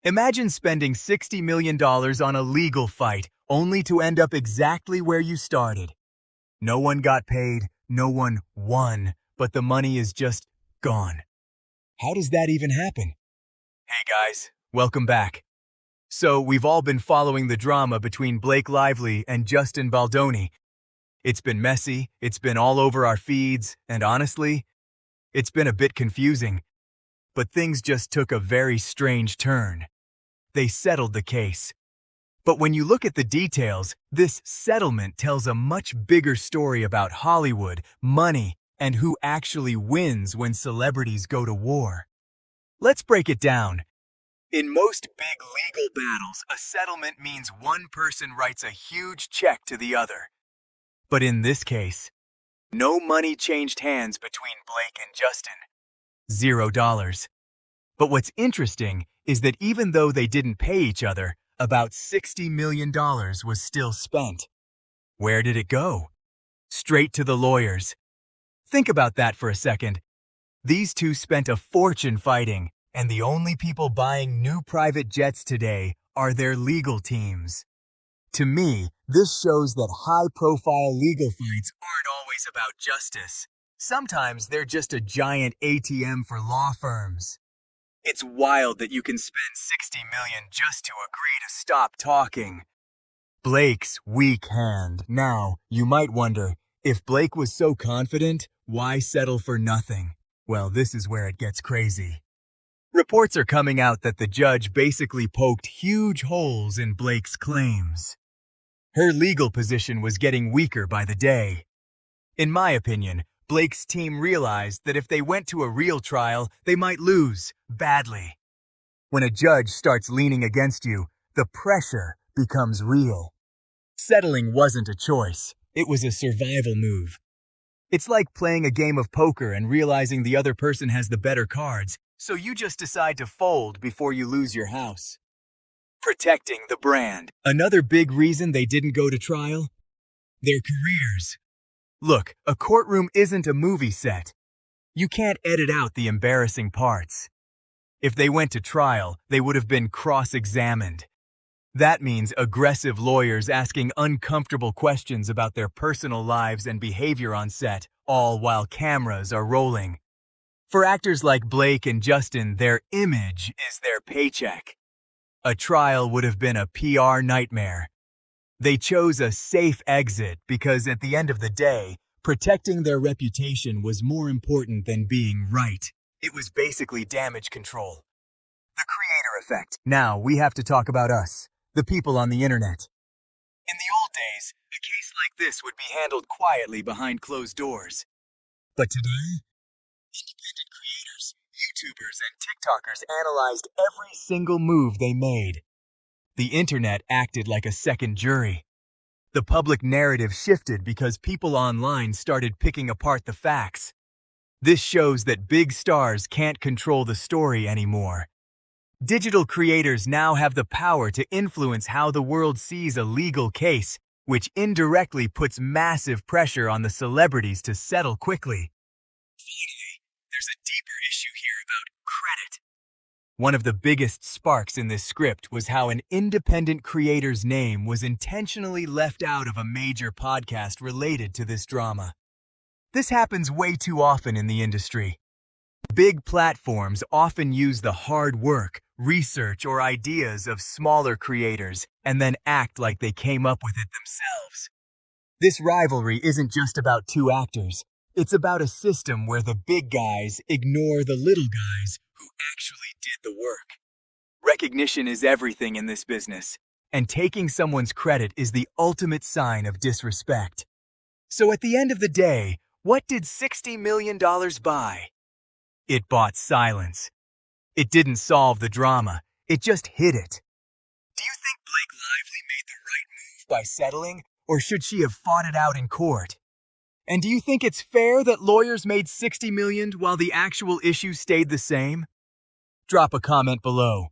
Imagine spending $60 million on a legal fight only to end up exactly where you started. No one got paid, no one won, but the money is just gone. How does that even happen? Hey guys, welcome back. So, we've all been following the drama between Blake Lively and Justin Baldoni. It's been messy, it's been all over our feeds, and honestly, it's been a bit confusing. But things just took a very strange turn. They settled the case. But when you look at the details, this settlement tells a much bigger story about Hollywood, money, and who actually wins when celebrities go to war. Let's break it down. In most big legal battles, a settlement means one person writes a huge check to the other. But in this case, no money changed hands between Blake and Justin. $0. But what's interesting is that even though they didn't pay each other, about $60 million was still spent. Where did it go? Straight to the lawyers. Think about that for a second. These two spent a fortune fighting, and the only people buying new private jets today are their legal teams. To me, this shows that high-profile legal fights aren't always about justice. Sometimes they're just a giant ATM for law firms. It's wild that you can spend $60 million just to agree to stop talking. Blake's weak hand. Now, you might wonder, if Blake was so confident, why settle for nothing? Well, this is where it gets crazy. Reports are coming out that the judge basically poked huge holes in Blake's claims. Her legal position was getting weaker by the day. In my opinion, Blake's team realized that if they went to a real trial, they might lose badly. When a judge starts leaning against you, the pressure becomes real. Settling wasn't a choice. It was a survival move. It's like playing a game of poker and realizing the other person has the better cards, so you just decide to fold before you lose your house. Protecting the brand. Another big reason they didn't go to trial? Their careers. Look, a courtroom isn't a movie set. You can't edit out the embarrassing parts. If they went to trial, they would have been cross-examined. That means aggressive lawyers asking uncomfortable questions about their personal lives and behavior on set, all while cameras are rolling. For actors like Blake and Justin, their image is their paycheck. A trial would have been a PR nightmare. They chose a safe exit because at the end of the day, protecting their reputation was more important than being right. It was basically damage control. The creator effect. Now we have to talk about us, the people on the internet. In the old days, a case like this would be handled quietly behind closed doors. But today, independent creators, YouTubers, and TikTokers analyzed every single move they made. The internet acted like a second jury. The public narrative shifted because people online started picking apart the facts. This shows that big stars can't control the story anymore. Digital creators now have the power to influence how the world sees a legal case, which indirectly puts massive pressure on the celebrities to settle quickly. Finally, there's a deeper issue here about credit. One of the biggest sparks in this script was how an independent creator's name was intentionally left out of a major podcast related to this drama. This happens way too often in the industry. Big platforms often use the hard work, research, or ideas of smaller creators and then act like they came up with it themselves. This rivalry isn't just about two actors. It's about a system where the big guys ignore the little guys who actually did the work. Recognition is everything in this business, and taking someone's credit is the ultimate sign of disrespect. So at the end of the day, what did $60 million buy? It bought silence. It didn't solve the drama, it just hid it. Do you think Blake Lively made the right move by settling, or should she have fought it out in court? And do you think it's fair that lawyers made $60 million while the actual issue stayed the same? Drop a comment below.